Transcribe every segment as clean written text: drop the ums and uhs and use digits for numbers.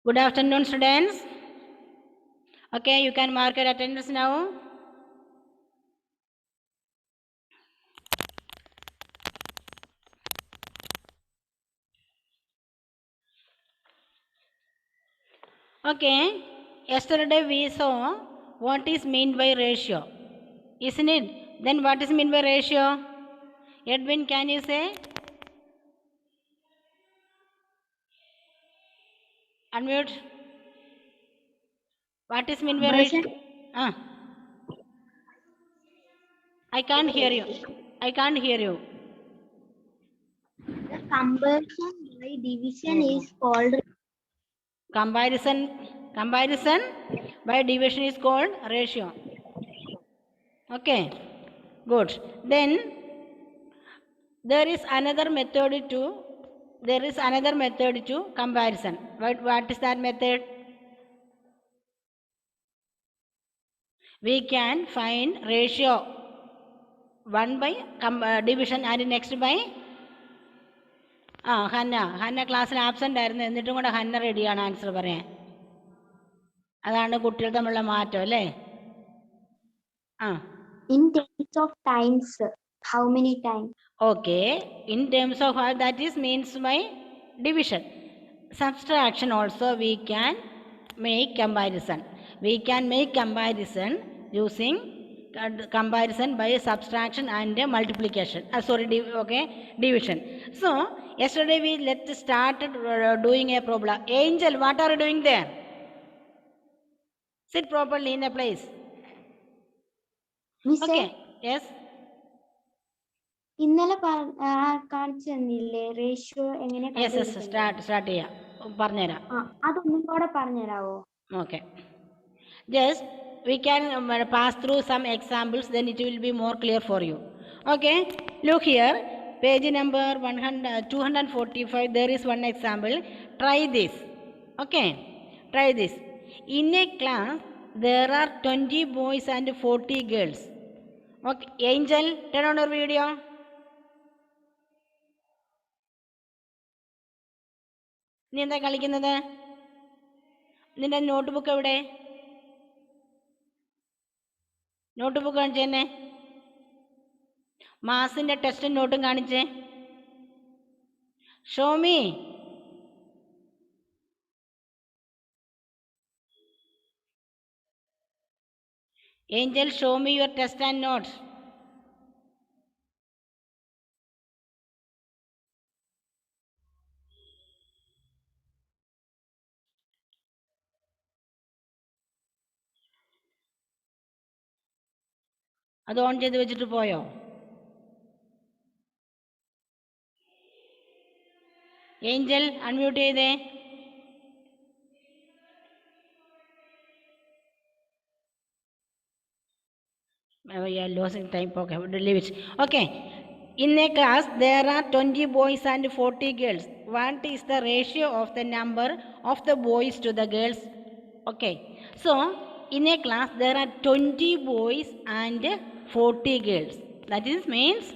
Good afternoon, students. Okay, you can mark your attendance now. Okay, yesterday we saw what is meant by ratio, isn't it? Then what is meant by ratio? Edwin, can you say? Unmute. What is meant by ratio? I can't hear you. I can't hear you. The comparison by division is called Comparison by division is called ratio. Okay, good. Then there is another method to comparison. What is that method? We can find ratio 1 by division and next by Hanna ക്ലാസ്സിൽ absent ആയിരുന്നു, എന്നിട്ടും കൂടെ Hannah റെഡിയാണ് answer പറയാൻ. അതാണ് കുട്ടികൾ തമ്മിലുള്ള മാറ്റം അല്ലേ? in terms of times, how many times? Okay, in terms of how, that is means by division. Subtraction also we can make comparison. We can make comparison using comparison by subtraction and multiplication. Division. So yesterday we started doing a problem. Angel, what are you doing there? Sit properly in a place. Okay, yes. ഇന്നലെ കാണിച്ചു തന്നില്ലേ ratio എങ്ങനെ? Start ചെയ്യാം, പറഞ്ഞുതരാം. അതൊന്നും കൂടെ പറഞ്ഞുതരാവോ? Okay, just we can pass through some examples, then it will be more clear for you. Okay, look here, page number 245. There is one example. Try this. Okay, try this. In a class there are 20 boys and 40 girls. Okay, Angel, turn on your video. നീ എന്താ കളിക്കുന്നത്? നിന്റെ note book എവിടെ? Note book കാണിച്ചു തന്നെ. മാസിന്റെ ടെസ്റ്റും നോട്ടും കാണിച്ചേ. Xiaomi, Angel, show me your test and notes. അത് ഓൺ ചെയ്ത് വെച്ചിട്ട് പോയോ? ഏഞ്ചൽ, അൺമ്യൂട്ട് ചെയ്തേ. Losing time. Okay, leave it. Okay, in a class there are 20 boys and 40 girls. What is the ratio of the number of the boys to the girls? Okay, so in a class there are 20 boys and 40 girls. That is means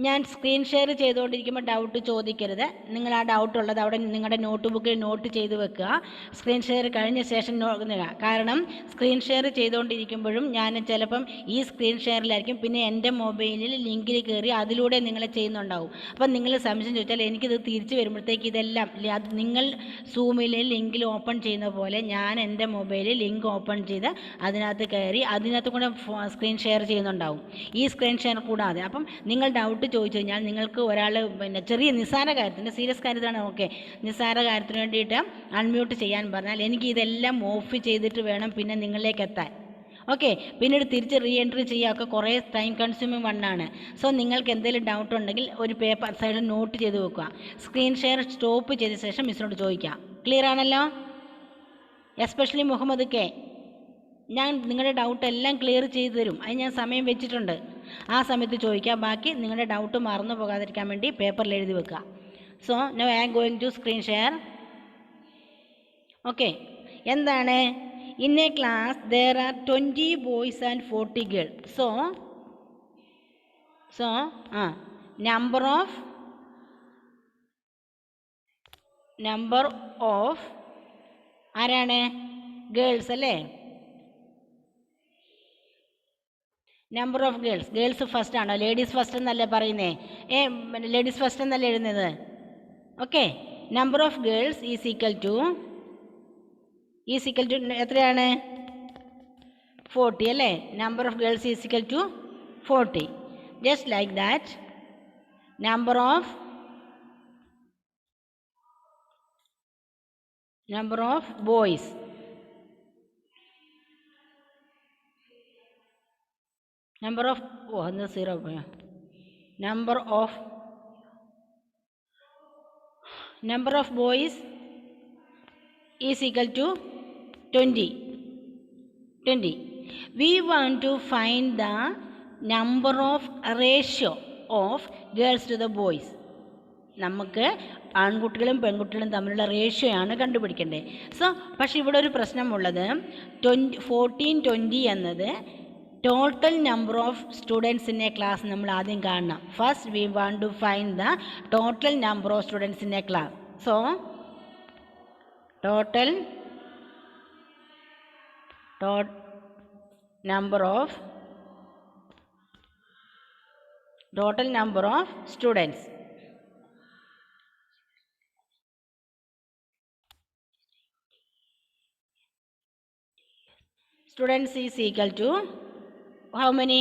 ഞാൻ screen share ചെയ്തുകൊണ്ടിരിക്കുമ്പോൾ doubt ചോദിക്കരുത്. നിങ്ങൾ ആ doubt ഉള്ളത് അവിടെ നിങ്ങളുടെ not ബുക്കിൽ not ചെയ്ത് വെക്കുക. സ്ക്രീൻ ഷെയർ കഴിഞ്ഞ ശേഷം കാരണം സ്ക്രീൻ ഷെയർ ചെയ്തുകൊണ്ടിരിക്കുമ്പോഴും ഞാൻ ചിലപ്പം ഈ സ്ക്രീൻ ഷെയറിലായിരിക്കും, പിന്നെ എൻ്റെ മൊബൈലിൽ ലിങ്കിൽ കയറി അതിലൂടെ നിങ്ങൾ ചെയ്യുന്നുണ്ടാവും. അപ്പം നിങ്ങൾ സംശയം ചോദിച്ചാൽ എനിക്കിത് തിരിച്ച് വരുമ്പോഴത്തേക്ക് ഇതെല്ലാം നിങ്ങൾ സൂമിൽ ലിങ്കിൽ ഓപ്പൺ ചെയ്യുന്ന പോലെ ഞാൻ എൻ്റെ മൊബൈലിൽ ലിങ്ക് ഓപ്പൺ ചെയ്ത് അതിനകത്ത് കയറി അതിനകത്ത് കൂടെ സ്ക്രീൻ ഷെയർ ചെയ്യുന്നുണ്ടാവും, ഈ സ്ക്രീൻ ഷെയർ കൂടാതെ. അപ്പം നിങ്ങൾ ഡൗട്ട് ചോദിച്ചു കഴിഞ്ഞാൽ നിങ്ങൾക്ക് ഒരാൾ ചെറിയ നിസ്സാര കാര്യത്തിന്, സീരിയസ് കാര്യത്തിലാണ്, ഓക്കെ, നിസ്സാര കാര്യത്തിന് വേണ്ടിയിട്ട് അൺമ്യൂട്ട് ചെയ്യാൻ പറഞ്ഞാൽ എനിക്ക് ഇതെല്ലാം ഓഫ് ചെയ്തിട്ട് വേണം പിന്നെ നിങ്ങളിലേക്ക് എത്താൻ. ഓക്കെ, പിന്നീട് തിരിച്ച് റീ എൻട്രി ചെയ്യുകയൊക്കെ കുറേ ടൈം കൺസ്യൂമിങ് വണ്ണാണ്. സോ നിങ്ങൾക്ക് എന്തെങ്കിലും ഡൗട്ട് ഉണ്ടെങ്കിൽ ഒരു പേപ്പർ സൈഡിൽ നോട്ട് ചെയ്ത് വെക്കുക. സ്ക്രീൻ ഷെയർ സ്റ്റോപ്പ് ചെയ്ത ശേഷം മിസ്സിനോട് ചോദിക്കാം. ക്ലിയർ ആണല്ലോ? എസ്പെഷ്യലി മുഹമ്മദ് കെ, ഞാൻ നിങ്ങളുടെ ഡൗട്ട് എല്ലാം ക്ലിയർ ചെയ്തു തരും. അത് ഞാൻ സമയം വെച്ചിട്ടുണ്ട്, ആ സമയത്ത് ചോദിക്കുക. ബാക്കി നിങ്ങളുടെ ഡൗട്ട് മറന്നു പോകാതിരിക്കാൻ വേണ്ടി പേപ്പറിൽ എഴുതി വെക്കുക. So now I am going to screen share. Okay, എന്താണ്? In a class there are 20 boys and 40 girls. So So, number of ആരാണ്? ഗേൾസ് അല്ലേ? നമ്പർ ഓഫ് ഗേൾസ് ഫസ്റ്റ് ആണോ? ലേഡീസ് ഫസ്റ്റ് എന്നല്ലേ പറയുന്നേ? ലേഡീസ് ഫസ്റ്റ് എന്നല്ലേ എഴുതുന്നത്? Okay, number of girls is equal to എത്രയാണ്? 40 അല്ലേ? Number of girls is equal to 40. Just like that number of boys number of boys is equal to 20. We want to find the number of ratio of girls to the boys. നമുക്ക് ആൺകുട്ടികളും പെൺകുട്ടികളും തമ്മിലുള്ള ratio ആണ് കണ്ടുപിടിക്കേണ്ടത്. So പക്ഷേ ഇവിടെ ഒരു പ്രശ്നമുള്ളത് 1420 എന്നത് total number of students in a class നമ്മൾ ആദ്യം കാണണം. First we want to find the total number of students in a class. So total number of students. Students is equal to how many?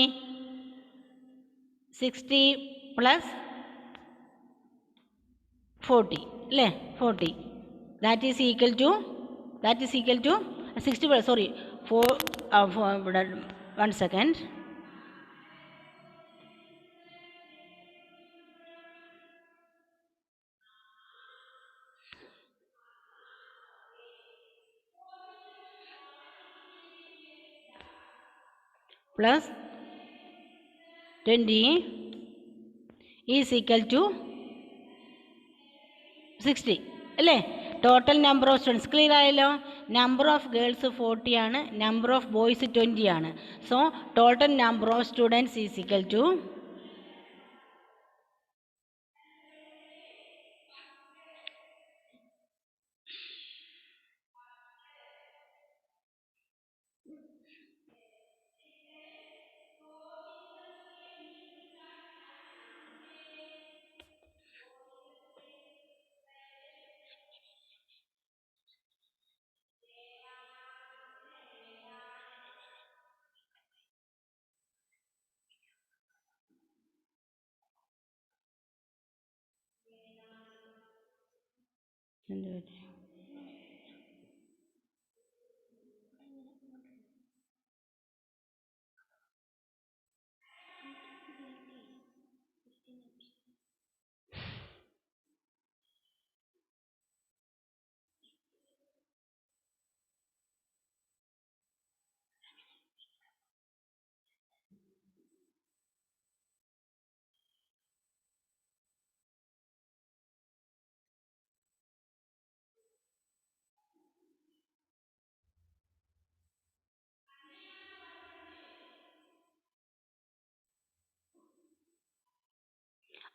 60 plus 40 അല്ലേ? 40 that is equal to 60 plus 1 second. Plus 20 is equal to 60 അല്ലേ? Total number of students clear ആയല്ലോ. Number of girls 40 ആണ്, number of boys 20 ആണ്. So total number of students is equal to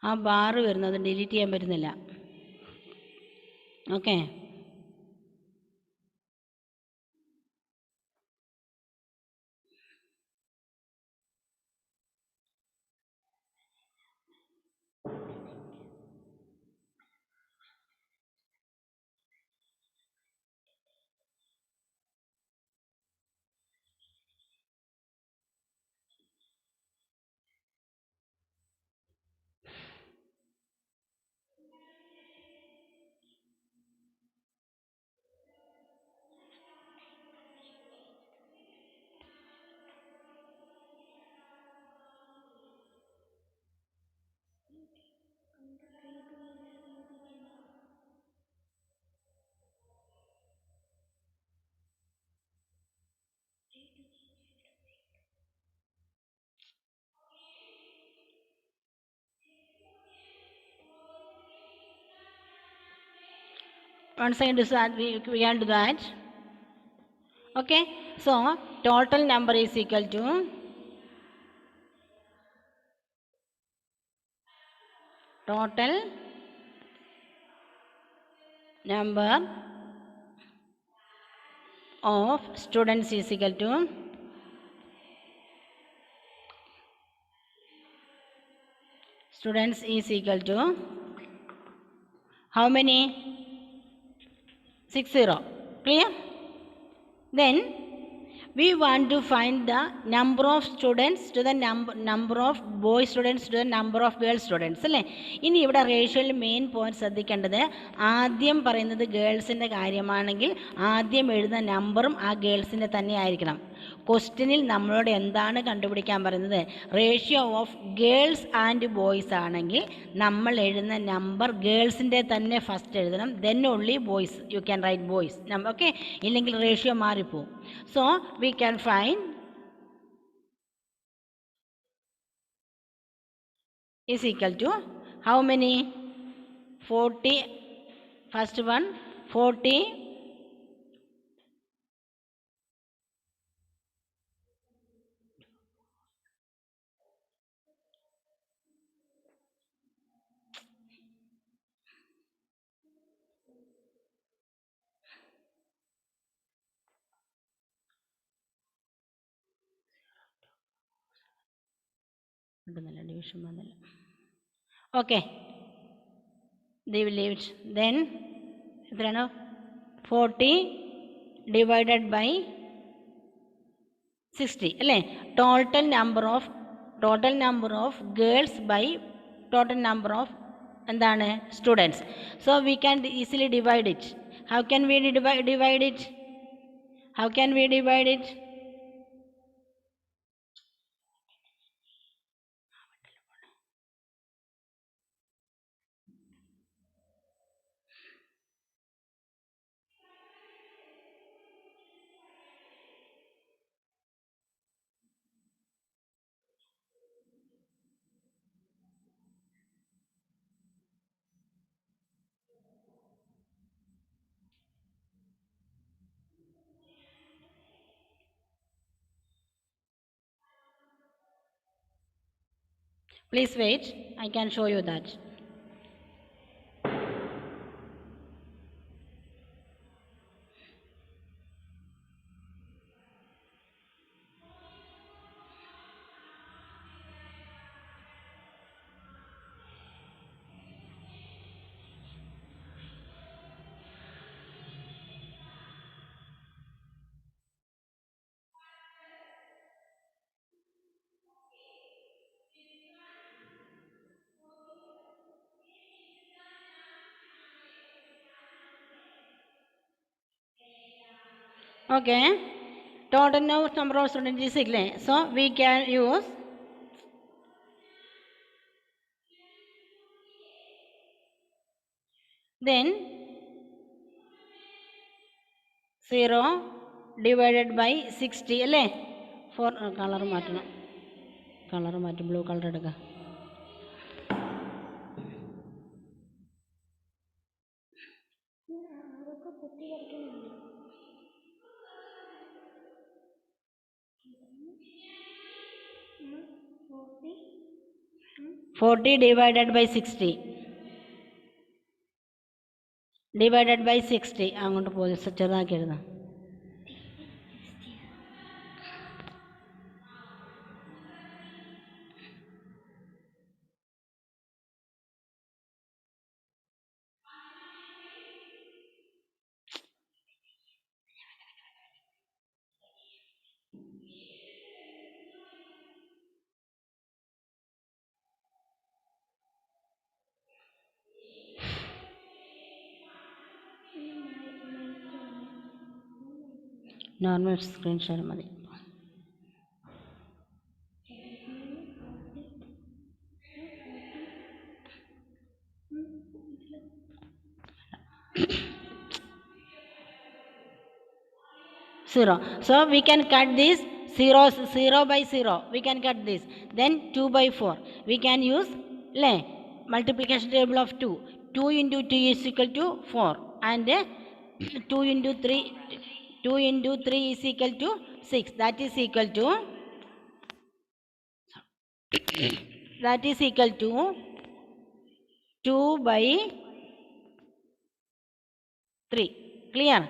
ആ bar വരുന്നത് delete ചെയ്യാൻ പറ്റുന്നില്ല. Okay, once again we can do that. Okay, so total number is equal to total number of students is equal to how many? 60. Clear? Then we want to find the number of students to the number of boy students to the number of girl students അല്ലേ. ഇനി ഇവിടെ റേഷ്യോയിൽ main point ശ്രദ്ധിക്കേണ്ടത്, ആദ്യം പറയുന്നത് ഗേൾസിൻ്റെ കാര്യമാണെങ്കിൽ ആദ്യം എഴുതുന്ന നമ്പറും ആ ഗേൾസിൻ്റെ തന്നെ ആയിരിക്കണം. ക്വസ്റ്റ്യനിൽ നമ്മളോട് എന്താണ് കണ്ടുപിടിക്കാൻ പറയുന്നത്? Ratio of girls and boys ആണെങ്കിൽ നമ്മൾ എഴുതുന്ന നമ്പർ ഗേൾസിൻ്റെ തന്നെ ഫസ്റ്റ് എഴുതണം, then only boys. You can write boys number, okay? ഇല്ലെങ്കിൽ റേഷ്യോ മാറിപ്പോവും. So we can find is equal to how many? 40. First one 40 division വന്നില്ല. Okay, they will leave it. Then എത്രയാണ്? 40 divided by 60 അല്ലേ? Total number of girls by total number of എന്താണ്? Students. So we can easily divide it. How can we divide it? Please wait, I can show you that. Okay, total number of students is equal. So we can use then 0 divided by 60 അല്ലേ? Four colour മാറ്റണം, blue colour എടുക്കുക. Forty divided by 60 അങ്ങോട്ട് പോയി ചെറുതാക്കി എഴുതാം. Normal screen share മതി. Zero. So we can cut this 0 by 0. We can cut this. Then 2 by 4. We can use multiplication table of 2. 2 into 2 is equal to 4. And 2 into 3 is equal to 6. That is equal to 2 2 by 3. Clear?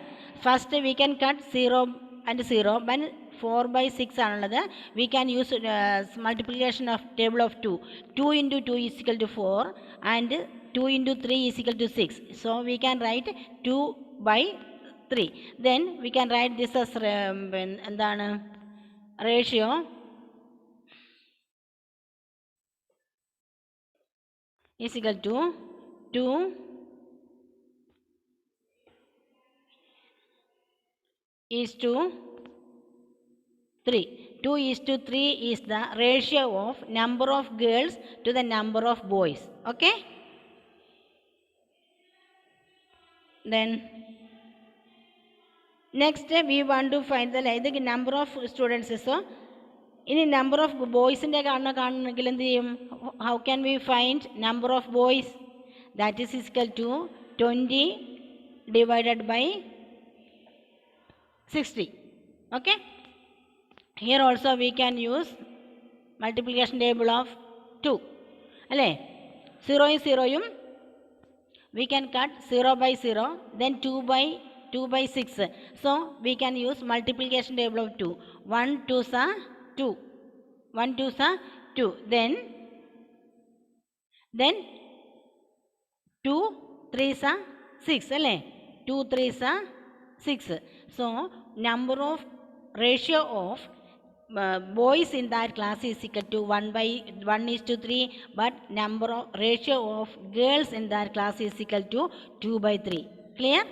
First we can cut 0 and 0. When 4 by 6 ആണുള്ളത്, we can use multiplication of table of 2. 2 into 2 is equal to 4 and 2 into 3 is equal to 6. So we can write 2 by 3. Then we can write this as എന്താണ് ratio is equal to 2 is to 3. 2 is to 3 is the ratio of number of girls to the number of boys. Okay? Then next we want to find the number of students. So in number of boys in the how can we find number of boys? That is equal to 20 divided by 60. Okay? Here also we can use multiplication table of 2. Alle 0 is 0 we can cut 0 by 0, then 2 by 6. So we can use multiplication table of 2. 1 2s are 2. 1 2s are 2. Then 2 3s are 6. Alle 2 3s are 6. So number of ratio of boys in that class is equal to 1 is to 3, but number of ratio of girls in that class is equal to 2 by 3. Clear?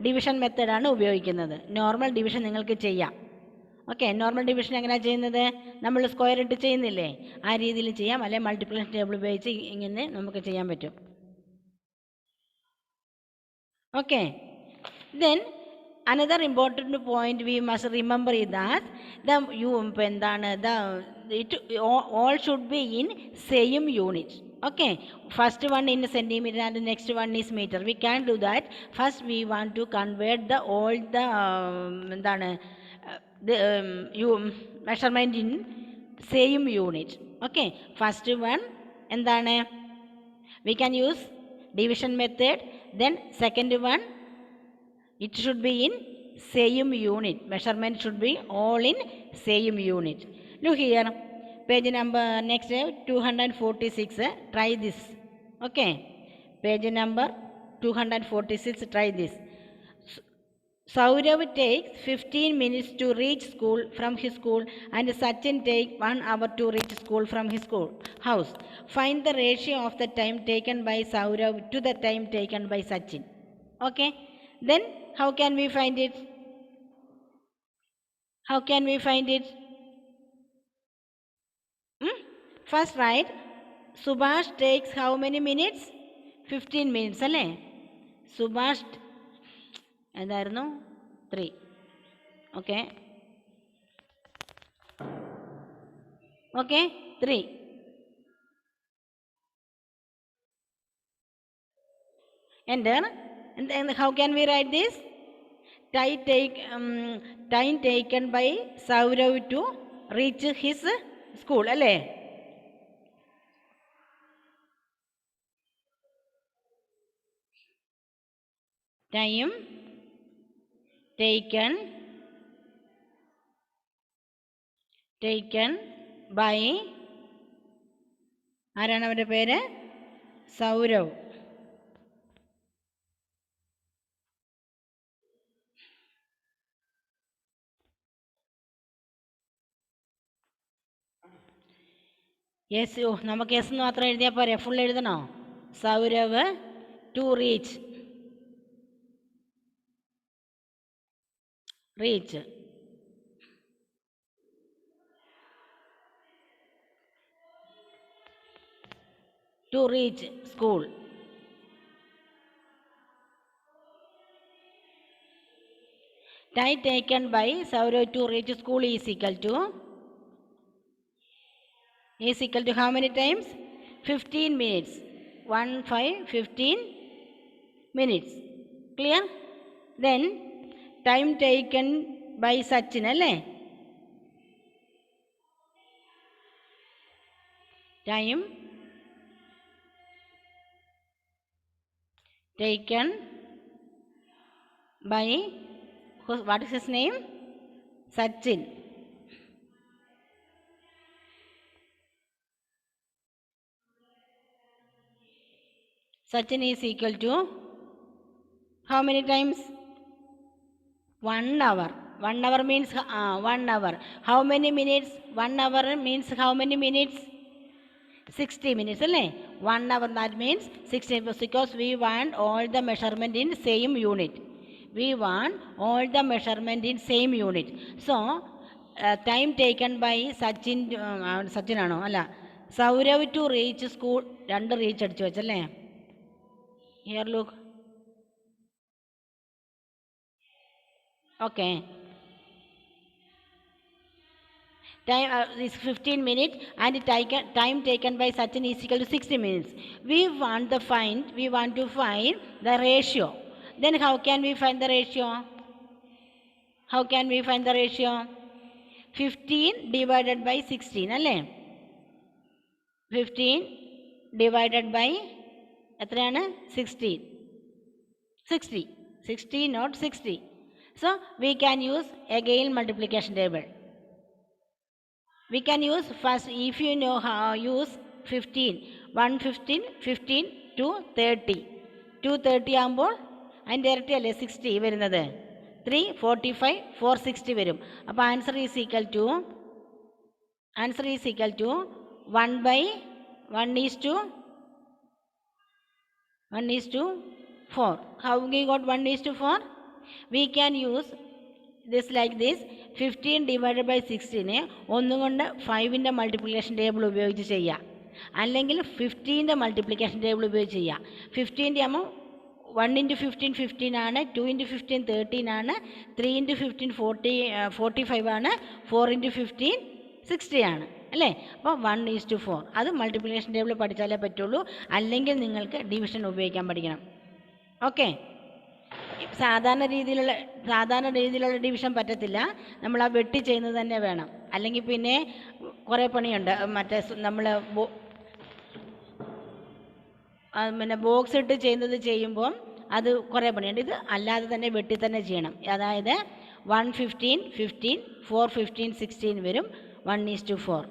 Division method ആണ് ഉപയോഗിക്കുന്നത്. Normal division നിങ്ങൾക്ക് ചെയ്യാം. Okay, normal division എങ്ങനെയാണ് ചെയ്യുന്നത്? നമ്മൾ square ഇട്ട് ചെയ്യുന്നില്ലേ, ആ രീതിയിൽ ചെയ്യാം. അല്ലെങ്കിൽ മൾട്ടിപ്ലിക്കേഷൻ ടേബിൾ ഉപയോഗിച്ച് ഇങ്ങനെ നമുക്ക് ചെയ്യാൻ പറ്റും. Okay, then another important point we must remember is that all should be in same unit. Okay, first one in centimeter and the next one is meter. We can't do that. First we want to convert measurement in same unit. Okay, first one endane we can use division method. Then second one, it should be in same unit. Measurement should be all in same unit. Look here, page number next 246. Try this. Okay, page number 246. Try this. Saurav takes 15 minutes to reach school from his school, and Sachin takes 1 hour to reach school from his school house. Find the ratio of the time taken by Saurav to the time taken by Sachin. Okay, then how can we find it? How can we find it? First write, Subhash takes how many minutes? 15 minutes, alle? Subhash എന്തായിരുന്നു 3. Okay okay 3. Enter. And how can we write this? Time taken by Saurav to reach his school, അല്ലേ? Time taken by ആരാണ് അവരുടെ പേര്? Sourav. Yes, നമുക്ക് S എന്ന് മാത്രം എഴുതിയാൽ പോരെ, ഫുൾ എഴുതണോ? Sourav to reach school. Time taken by Saurav to reach school is equal to how many times? 15 minutes. 15 minutes. Clear? Then time taken by Sachin, alle? Time taken by, what is his name? Sachin. Sachin is equal to how many times? 1 hour. 1 hour means 1 hour. How many minutes? 1 hour means how many minutes? 60 minutes. 1 hour, that means 60, because we want all the measurement in same unit. We want all the measurement in same unit. So time taken by Sachin, Sachin ആണോ അല്ല, Sourav to reach school, 2 reach അടിച്ചു വെച്ചല്ലേ. Here look. Okay. Time is 15 minutes and time taken by Sachin is equal to 60 minutes. We want to find the ratio. Then how can we find the ratio? How can we find the ratio? 15 divided by 16, അല്ലേ? 15 divided by എത്രയാണ്? 16. 60, not 60. So we can use again multiplication table. We can use first, if you know how use 15, 115, 15 to 30. 230 ആകുമ്പോൾ അതിൻ്റെ ഇരട്ടി അല്ലേ 60 വരുന്നത്. 345, 460 വരും. അപ്പോൾ answer is equal to 1 by 1:4. How we got 1:4? We can use this like this. 15 divided by 16 ഒന്നുകൊണ്ട് 5ൻ്റെ multiplication table ഉപയോഗിച്ച് ചെയ്യുക, അല്ലെങ്കിൽ 15ൻ്റെ മൾട്ടിപ്ലിക്കേഷൻ ടേബിൾ ഉപയോഗിച്ച് ചെയ്യുക. 15ൻ്റെ ആകുമ്പോൾ 1 × 15 15 ആണ്, 2 × 15 13 ആണ്, 3 × 15 45 ആണ്, 4 × 15 60 ആണ് അല്ലേ. അപ്പോൾ 1:4 അത് മൾട്ടിപ്ലിക്കേഷൻ ടേബിൾ പഠിച്ചാലേ പറ്റുള്ളൂ, അല്ലെങ്കിൽ നിങ്ങൾക്ക് ഡിവിഷൻ ഉപയോഗിക്കാൻ പഠിക്കണം. ഓക്കെ. സാധാരണ രീതിയിലുള്ള ഡിവിഷൻ പറ്റത്തില്ല, നമ്മൾ ആ വെട്ടി ചെയ്യുന്നത് തന്നെ വേണം, അല്ലെങ്കിൽ പിന്നെ കുറേ പണിയുണ്ട്. മറ്റേ നമ്മൾ പിന്നെ ബോക്സ് ഇട്ട് ചെയ്യുമ്പോൾ അത് കുറേ പണിയുണ്ട്. ഇത് അല്ലാതെ തന്നെ വെട്ടി തന്നെ ചെയ്യണം. അതായത് 115 15, 415 16 വരും, 1:4.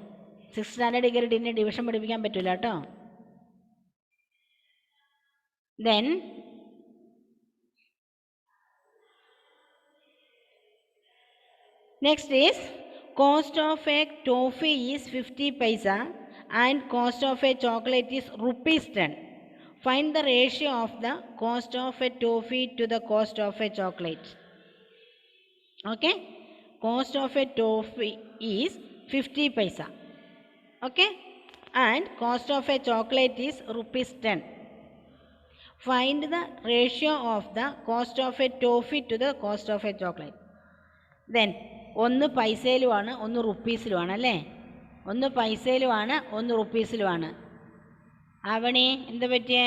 6th സ്റ്റാൻഡേർഡ് കയറിയിട്ട് ഡിവിഷൻ പഠിപ്പിക്കാൻ പറ്റില്ല കേട്ടോ. Then next is cost of a toffee is 50 paisa and cost of a chocolate is ₹10. Find the ratio of the cost of a toffee to the cost of a chocolate. Okay, cost of a toffee is 50 paisa. Okay, and cost of a chocolate is ₹10. Find the ratio of the cost of a toffee to the cost of a chocolate. Then ഒന്ന് പൈസയിലുമാണ്, ഒന്ന് റുപ്പീസിലുമാണ് അല്ലേ. ഒന്ന് പൈസയിലുമാണ്, ഒന്ന് റുപ്പീസിലുമാണ്. ആവണി എന്താ പറ്റിയേ?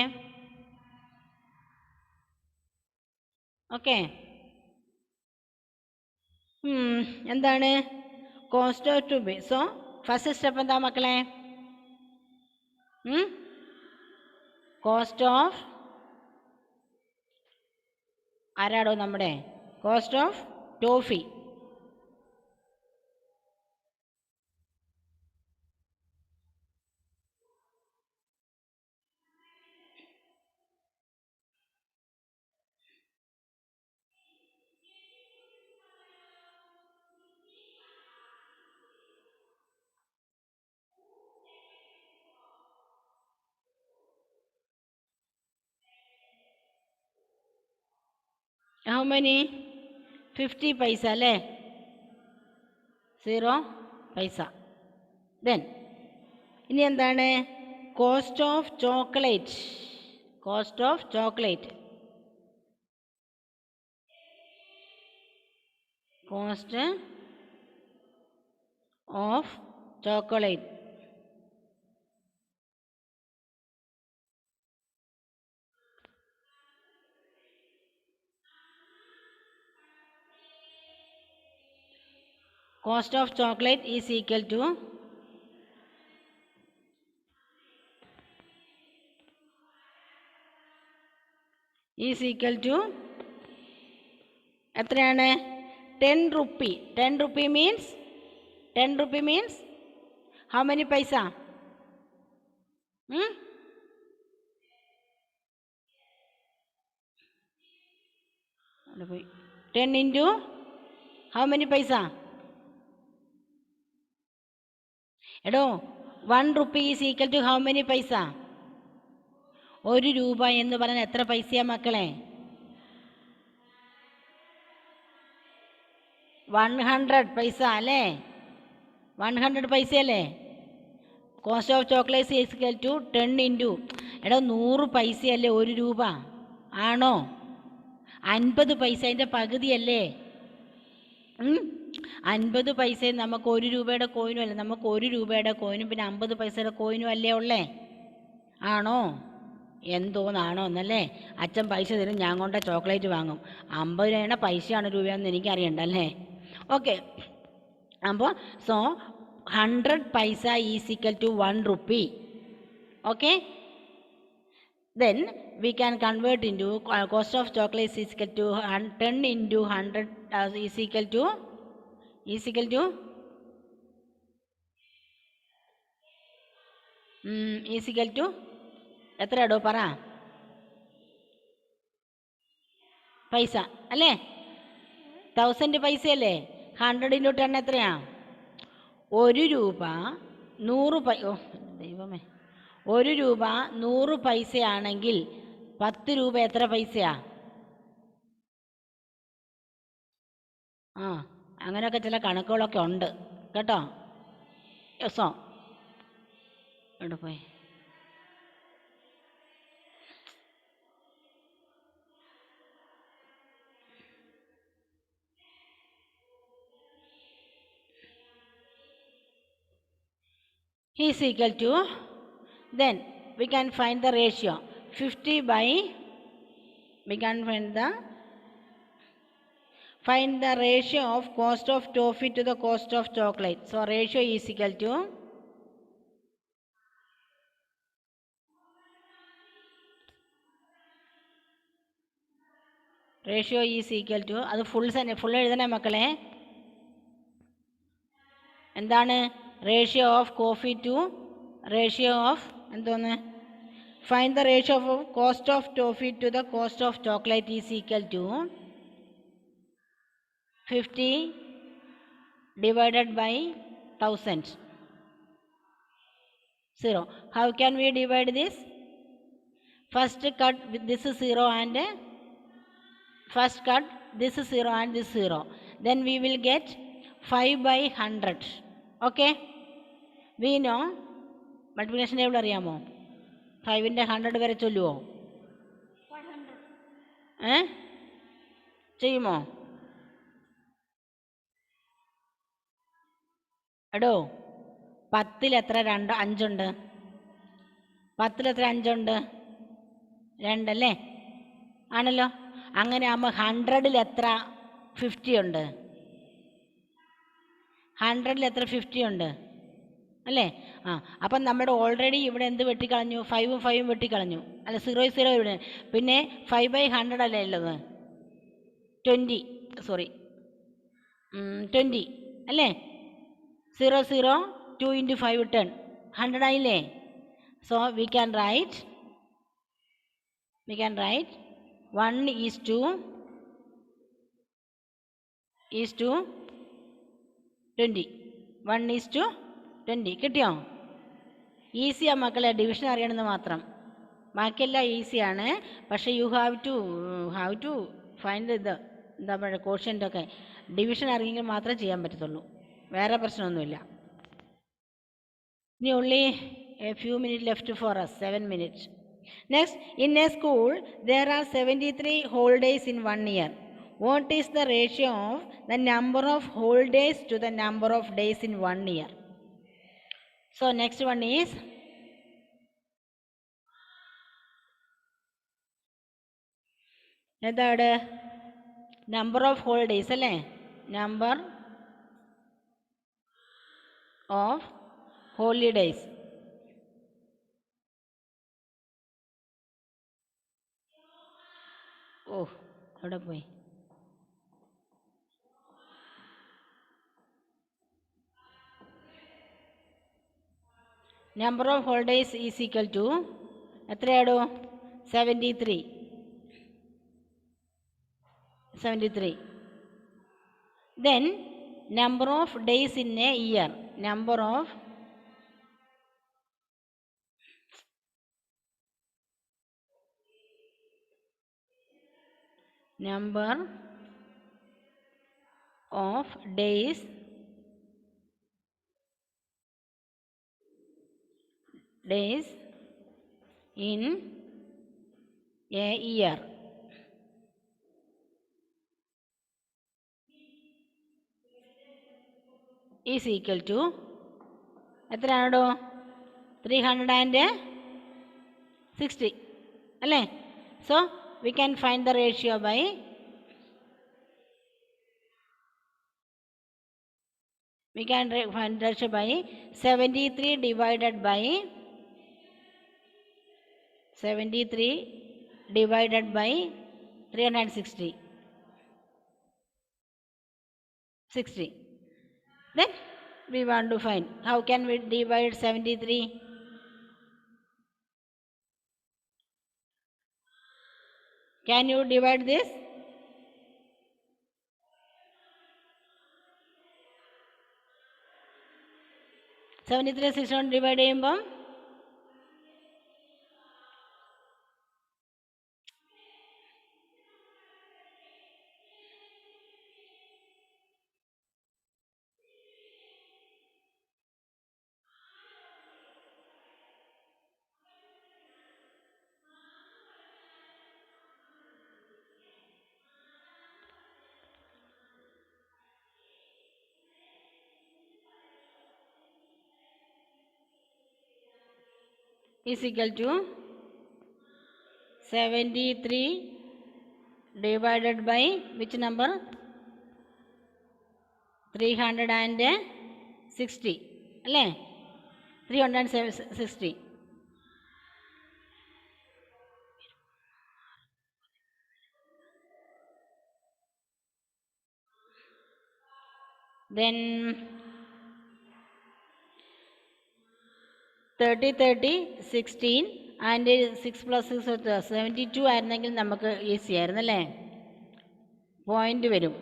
Okay. എന്താണ് cost of two B? So first step എന്താ മക്കളെ? കോസ്റ്റ് ഓഫ് ആരാടോ നമ്മുടെ cost of toffee. How many? 50 paisa അല്ലേ, 0 പൈസ. ദെൻ ഇനി എന്താണ്? Cost of chocolate. Cost of chocolate, cost of chocolate. Cost of chocolate is equal to is equal to എത്രയാണ്? 10 rupee. 10 rupee means how many paisa? പോയി 10 into how many paisa? എടോ 1 rupee is equal to how many paisa? 1 രൂപ എന്ന് പറഞ്ഞാൽ എത്ര പൈസയാ മക്കളെ? 100 പൈസ അല്ലേ? 100 പൈസയല്ലേ? Cost of chocolates is equal to 10 into എടോ 100 പൈസയല്ലേ 1 രൂപ? ആണോ? 50 പൈസ അതിൻ്റെ പകുതിയല്ലേ? 50 പൈസയും നമുക്ക് 1 രൂപയുടെ കോയിനും അല്ലേ? നമുക്ക് 1 രൂപയുടെ കോയിനും പിന്നെ 50 പൈസയുടെ കോയിനും അല്ലേ ഉള്ളേ? ആണോ? എന്തോന്നാണോ എന്നല്ലേ? അച്ഛൻ പൈസ തരും, ഞാൻ കൊണ്ട് ചോക്ലേറ്റ് വാങ്ങും. 50 രൂപയുടെ പൈസയാണ് രൂപയാണെന്ന് എനിക്കറിയണ്ടല്ലേ? ഓക്കെ, അപ്പോൾ so 100 paisa is equal to 1 rupee. Okay, then we can convert into cost of chocolates is equal to 10 into 100 is equal to എത്രയാടോ പറ? പൈസ അല്ലേ? 1000 പൈസയല്ലേ? 100 ഇൻറ്റു 10 എത്രയാ? 1 രൂപ 100 ഓ ദൈവമേ, 1 രൂപ 100 പൈസയാണെങ്കിൽ 10 രൂപ എത്ര പൈസയാ? അങ്ങനെയൊക്കെ ചില കണക്കുകളൊക്കെ ഉണ്ട് കേട്ടോ. യെസോ എവിടെ പോയി? is equal to, then we can find the ratio 50 by, we can find the ratio of cost of toffee to the cost of chocolate. So ratio is equal to അത് ഫുൾ എഴുതണേ മക്കളെ. എന്താണ്? Ratio of coffee to ratio of എന്തോന്ന്? Find the ratio of cost of toffee to the cost of chocolate is equal to 50 divided by 1000. 0. How can we divide this? First cut this is 0 and first cut this is 0 and this 0. Then we will get 5 by 100. Okay, we know multiplication table അറിയാമോ? 5ൻ്റെ 100 വരെ ചൊല്ലുമോ? ചെയ്യുമോ? എടോ 10ൽ എത്ര 5 ഉണ്ട്? 10ൽ എത്ര 5 ഉണ്ട്? 2 അല്ലേ? ആണല്ലോ. അങ്ങനെ ആകുമ്പോൾ 100ൽ എത്ര 50 ഉണ്ട്? 100ൽ എത്ര 50 ഉണ്ട് അല്ലേ? അപ്പം നമ്മുടെ ഓൾറെഡി ഇവിടെ എന്ത് വെട്ടിക്കളഞ്ഞു? 5ഉം 5ഉം വെട്ടിക്കളഞ്ഞു അല്ല, 0 0 ഇവിടെ. പിന്നെ 5 by 100 അല്ലേ ഉള്ളത്? 20 അല്ലേ? 0 0 2 into 5 10 100 ആയില്ലേ? So we can write 1 is to 20. 1 is to 20. കിട്ടിയോ? ഈസിയാണ് മക്കളെ, ഡിവിഷൻ അറിയണമെന്ന് മാത്രം. ബാക്കിയെല്ലാം ഈസിയാണ്. പക്ഷേ യു ഹാവ് ടു ഫൈൻഡ് ഇത് എന്താ പറയുക, കോഷ്യൻ്റൊക്കെ ഡിവിഷൻ അറിയെങ്കിൽ മാത്രമേ ചെയ്യാൻ പറ്റത്തുള്ളൂ. വേറെ പ്രശ്നമൊന്നുമില്ല. ഇനി only a few minutes left for us, 7 minutes. Next, in a school there are 73 whole days in 1 year. What is the ratio of the number of whole days to the number of days in 1 year? So next one is എന്താണ്? Number of holidays അല്ലേ? Number of holidays. എവിടെ പോയി? Number of holidays is equal to എത്രയാടോ? 73. Then number of days in a year. Number of days in a year is equal to എത്രയാണോ? 360 അല്ലേ? So we can find the ratio by 73 divided by 360. Then we want to find how can we divide 73? Can you divide this? Seventy 6 കൊണ്ട് divide ചെയ്യുമ്പം is equal to 73 divided by which number? 360 അല്ലേ? 360. Then 30, 16 and 6 plus 6 72 ആയിരുന്നെങ്കിൽ നമുക്ക് easy ആയിരുന്നു അല്ലേ? Point വരും.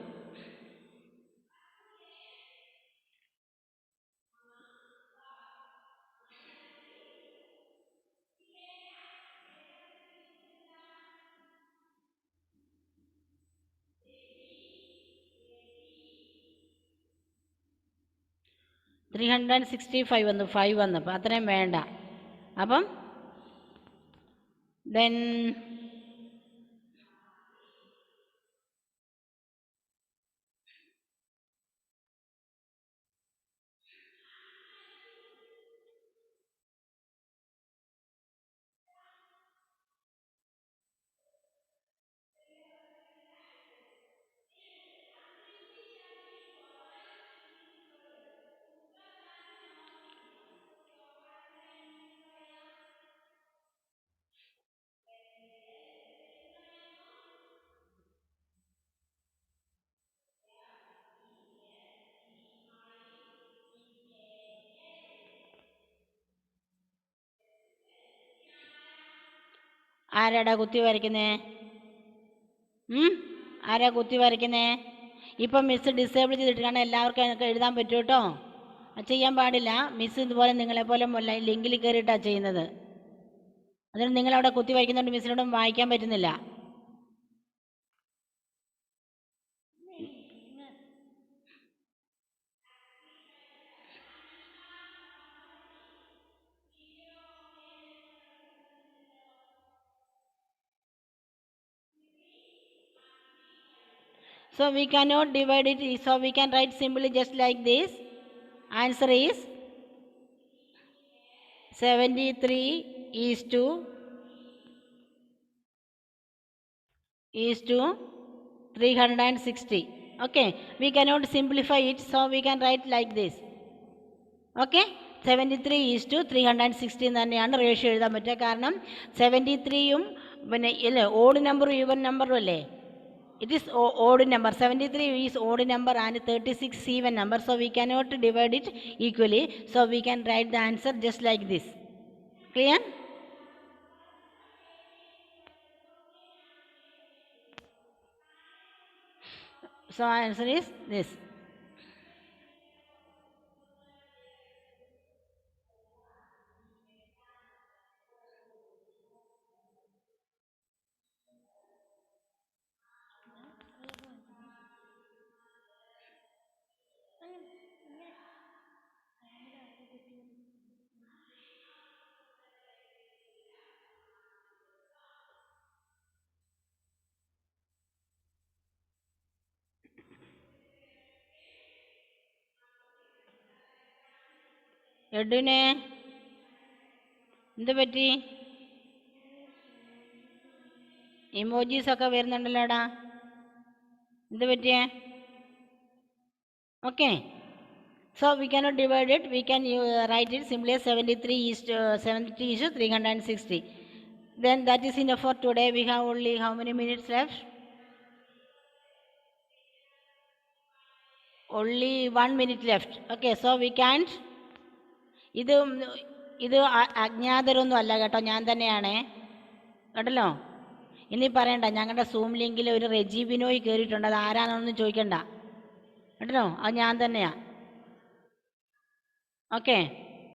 $365 വന്നു, 5 വന്നപ്പോൾ അത്രയും വേണ്ട. അപ്പം ദെൻ ആരാടാ കുത്തി വരയ്ക്കുന്നേ? ആരാ കുത്തി വരയ്ക്കുന്നേ? ഇപ്പം മിസ് ഡിസേബിൾ ചെയ്തിട്ടാണ് എല്ലാവർക്കും എനിക്ക് എഴുതാൻ പറ്റും കേട്ടോ. അത് ചെയ്യാൻ പാടില്ല. മിസ് ഇതുപോലെ നിങ്ങളെപ്പോലെ ലിങ്കിൽ കയറിയിട്ടാണ് ചെയ്യുന്നത്. അതിന് നിങ്ങളവിടെ കുത്തി വരയ്ക്കുന്നുണ്ട് മിസ്സിനോടും വായിക്കാൻ പറ്റുന്നില്ല. So we cannot divide it. So we can write simply just like this. Answer is 73 is to 360. Okay. We cannot simplify it. So we can write like this. Okay. 73 is to 360 തന്നെയാണ് ratio എഴുതാൻ പറ്റുക. കാരണം 73യും പിന്നെ ഇല്ലേ odd നമ്പറും even നമ്പറും അല്ലേ? It is odd number. 73 is odd number and 36 even number. So we cannot divide it equally. So we can write the answer just like this. Clear? So answer is this. എഡുവിനെ എന്ത് പറ്റി? Emojis ഒക്കെ വരുന്നുണ്ടല്ലോടാ, എന്ത് പറ്റിയേ? Okay, so we cannot divide it. We can write it simply as 73 is 70 is 360. Then that is enough for today. We have only how many minutes left? Only 1 minute left. Okay, so we can't. ഇത് അജ്ഞാതരൊന്നും അല്ല കേട്ടോ, ഞാൻ തന്നെയാണേ കേട്ടല്ലോ. ഇനി പറയണ്ട, ഞങ്ങളുടെ zoom ലിങ്കിൽ ഒരു റെജി ബിനോയ് കയറിയിട്ടുണ്ട്, അത് ആരാണെന്നൊന്നും ചോദിക്കണ്ട കേട്ടല്ലോ, അത് ഞാൻ തന്നെയാ. ഓക്കെ.